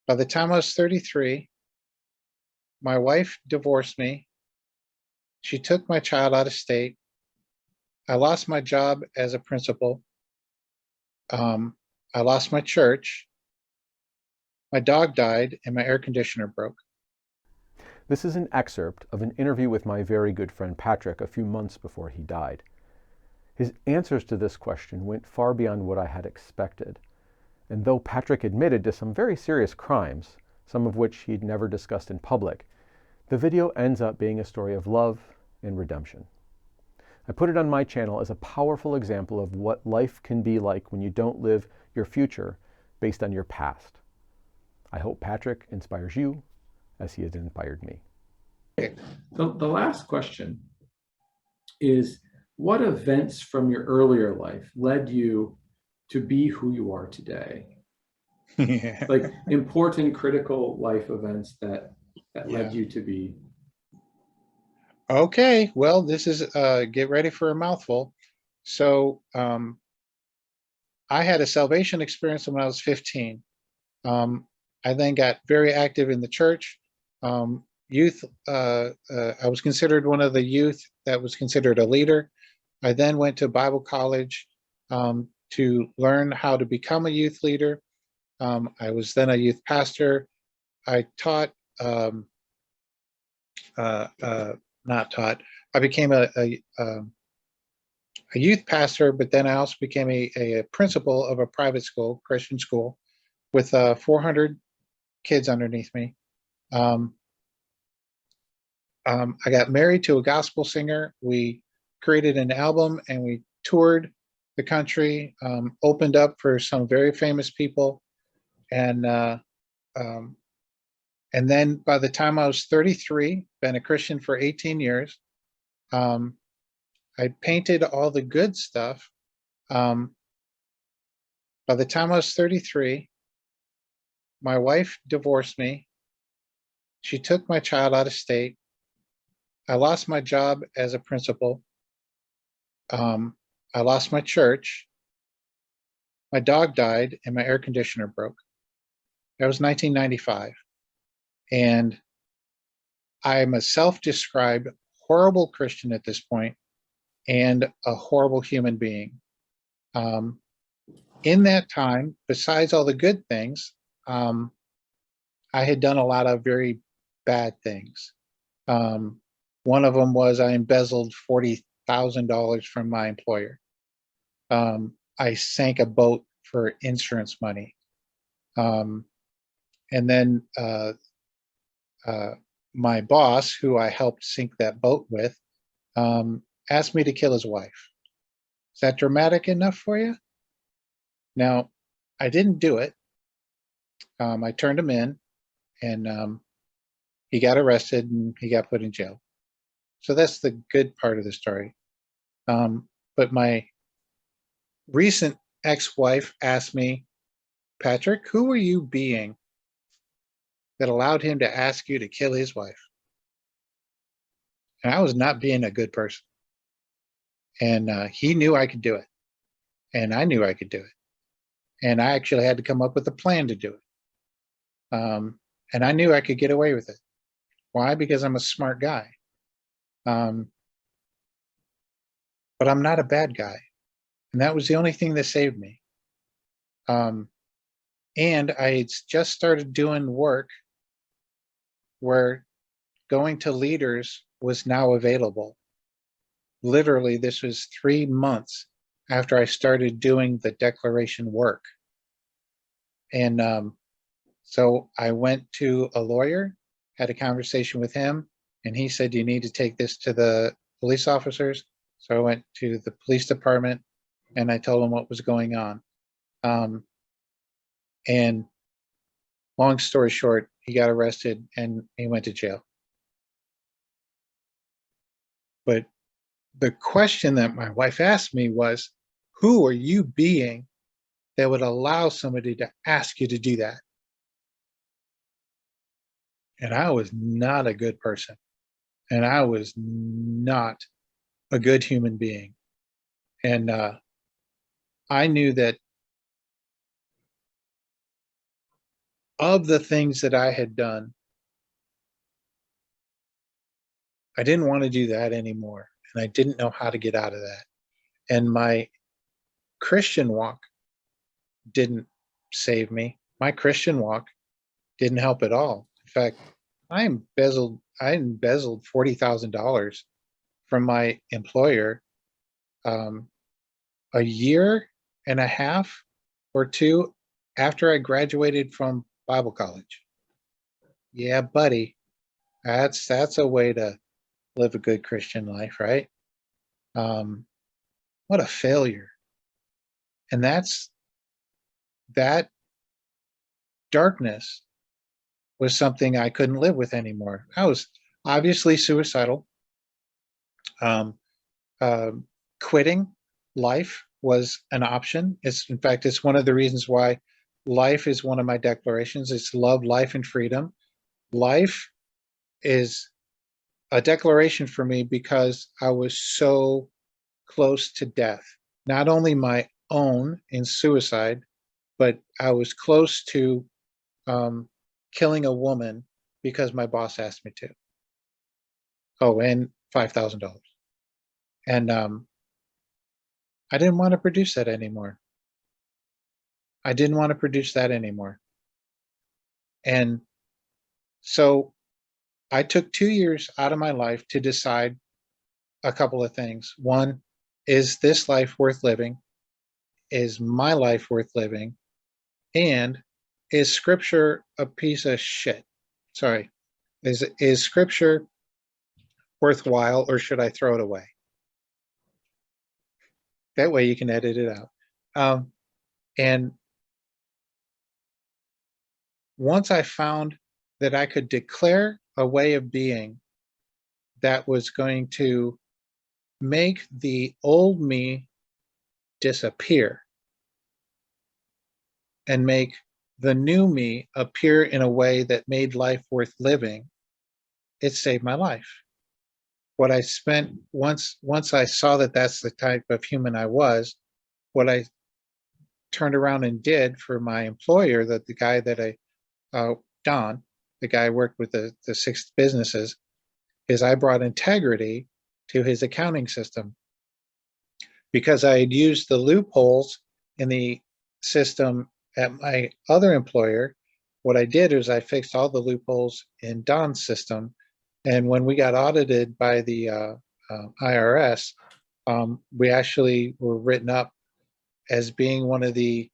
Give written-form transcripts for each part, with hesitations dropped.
By the time I was 33, my wife divorced me. She took my child out of state. I lost my job as a principal. Um, I lost my church. My dog died and my air conditioner broke. This is an excerpt of an interview with my very good friend Patrick a few months before he died. His answers to this question went far beyond what I had expected. And though Patrick admitted to some very serious crimes, some of which he'd never discussed in public, the video ends up being a story of love and redemption. I put it on my channel as a powerful example of what life can be like when you don't live your future based on your past. I hope Patrick inspires you as he has inspired me. The last question is, what events from your earlier life led you to be who you are today? Yeah. Like important, critical life events that led you to be. Okay, well, this is get ready for a mouthful. So I had a salvation experience when I was 15. I then got very active in the church. Youth, I was considered one of the youth that was considered a leader. I then went to Bible college to learn how to become a youth leader. I was then a youth pastor. I taught, not taught, I became a youth pastor, but then I also became a principal of a private school, Christian school, with 400 kids underneath me. I got married to a gospel singer. We created an album and we toured the country, opened up for some very famous people. And then by the time I was 33, been a Christian for 18 years, I painted all the good stuff. By the time I was 33, my wife divorced me. She took my child out of state. I lost my job as a principal. I lost my church. My dog died and my air conditioner broke. That was 1995. And I'm a self-described horrible Christian at this point and a horrible human being. In that time, besides all the good things, I had done a lot of very bad things. One of them was I embezzled $40,000 from my employer. I sank a boat for insurance money. And then my boss, who I helped sink that boat with, asked me to kill his wife. Is that dramatic enough for you? Now, I didn't do it. I turned him in, and he got arrested and he got put in jail. So that's the good part of the story. But my recent ex-wife asked me, Patrick, who were you being that allowed him to ask you to kill his wife? And I was not being a good person. And he knew I could do it. And I knew I could do it. And I actually had to come up with a plan to do it. And I knew I could get away with it. Why? Because I'm a smart guy. But I'm not a bad guy. And that was the only thing that saved me. And I had just started doing work where going to leaders was now available. Literally, this was 3 months after I started doing the declaration work. And so I went to a lawyer, had a conversation with him, and he said, you need to take this to the police officers. So I went to the police department and I told them what was going on. And long story short, he got arrested and he went to jail. But the question that my wife asked me was, who are you being that would allow somebody to ask you to do that? And I was not a good person. And I was not a good human being. And I knew that of the things that I had done, I didn't want to do that anymore. And I didn't know how to get out of that. And my Christian walk didn't save me. My Christian walk didn't help at all. In fact, I embezzled $40,000 from my employer um, a year and a half or two after I graduated from Bible college. Yeah, buddy, that's a way to live a good Christian life, right? Um, what a failure! And that darkness was something I couldn't live with anymore. I was obviously suicidal. Um, uh, Quitting life was an option. In fact, it's one of the reasons why life is one of my declarations. It's love, life, and freedom. Life is a declaration for me because I was so close to death. Not only my own in suicide, but I was close to um, killing a woman because my boss asked me to. Oh, and $5,000. And I didn't want to produce that anymore. I didn't want to produce that anymore. And so I took 2 years out of my life to decide a couple of things. One, is this life worth living? Is my life worth living? And is scripture a piece of shit? Sorry. Is scripture worthwhile, or should I throw it away? That way you can edit it out. And once I found that I could declare a way of being that was going to make the old me disappear and make the new me appear in a way that made life worth living, it saved my life. What I spent once I saw that that's the type of human I was, what I turned around and did for my employer, that the guy that Don, the guy I worked with the 6 businesses, is I brought integrity to his accounting system because I had used the loopholes in the system at my other employer. What I did is I fixed all the loopholes in Don's system. And when we got audited by the IRS, we actually were written up as being one of the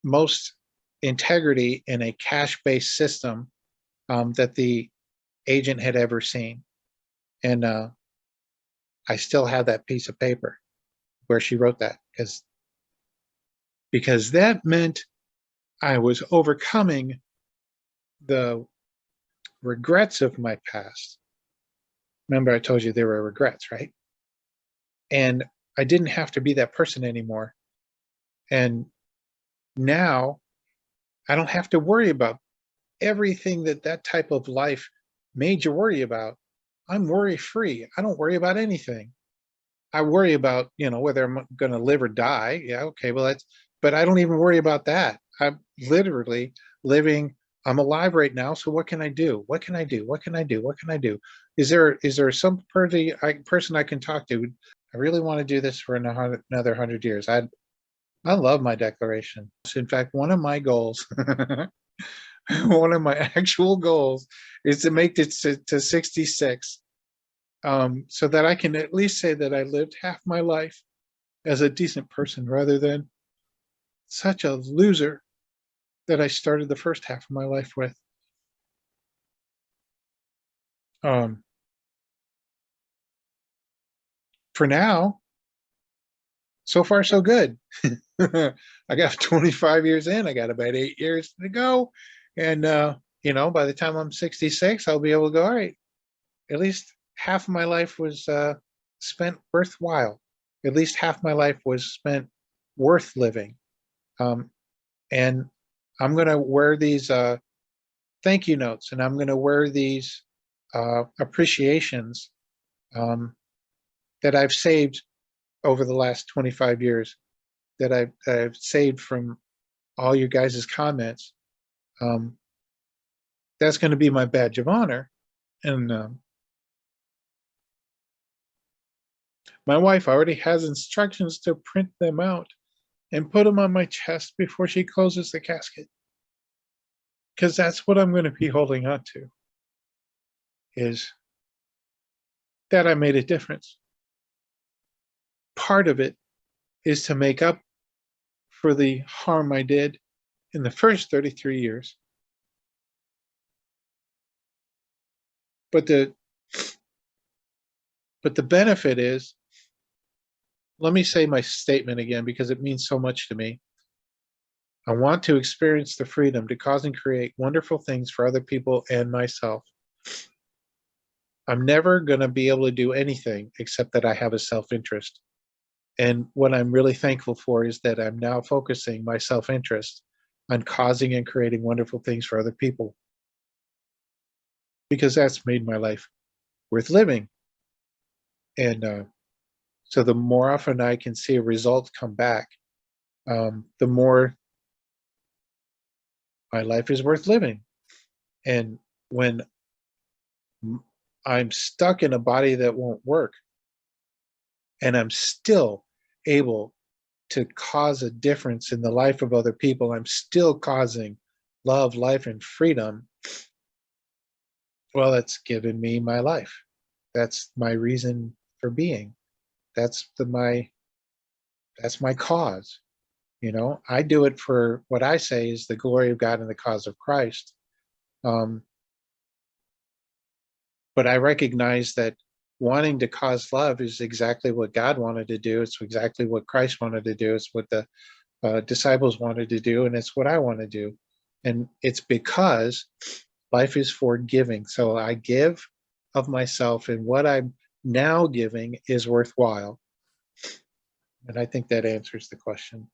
most integrity in a cash-based system that the agent had ever seen. And I still have that piece of paper where she wrote that because that meant I was overcoming the regrets of my past. Remember, I told you there were regrets, right? And I didn't have to be that person anymore. And now I don't have to worry about everything that type of life made you worry about. I'm worry free. I don't worry about anything. I worry about, whether I'm going to live or die. Yeah, okay, well, but I don't even worry about that. I'm literally living. I'm alive right now. So what can I do? What can I do? What can I do? What can I do? Is there some person I can talk to? I really want to do this for another 100 years. I love my declaration. In fact, one of my goals, one of my actual goals, is to make it to 66. So that I can at least say that I lived half my life as a decent person rather than such a loser that I started the first half of my life with. For now, so far so good. I got 25 years in. I got about 8 years to go, and by the time I'm 66, I'll be able to go. All right, at least half of my life was spent worthwhile. At least half my life was spent worth living. And I'm going to wear these thank you notes, and I'm going to wear these appreciations that I've saved over the last 25 years, that I've saved from all you guys' comments. That's going to be my badge of honor. And my wife already has instructions to print them out and put them on my chest before she closes the casket. Because that's what I'm going to be holding on to, is that I made a difference. Part of it is to make up for the harm I did in the first 33 years. But the benefit is, let me say my statement again because it means so much to me. I want to experience the freedom to cause and create wonderful things for other people and myself. I'm never going to be able to do anything except that I have a self-interest. And what I'm really thankful for is that I'm now focusing my self-interest on causing and creating wonderful things for other people, because that's made my life worth living. And so the more often I can see a result come back, the more my life is worth living. And when I'm stuck in a body that won't work, and I'm still able to cause a difference in the life of other people, I'm still causing love, life, and freedom, well, that's given me my life. That's my reason for being. That's my cause. You know, I do it for what I say is the glory of God and the cause of Christ. But I recognize that wanting to cause love is exactly what God wanted to do. It's exactly what Christ wanted to do. It's what the disciples wanted to do, and it's what I want to do. And it's because life is for giving. So I give of myself, and what I'm now giving is worthwhile. And I think that answers the question.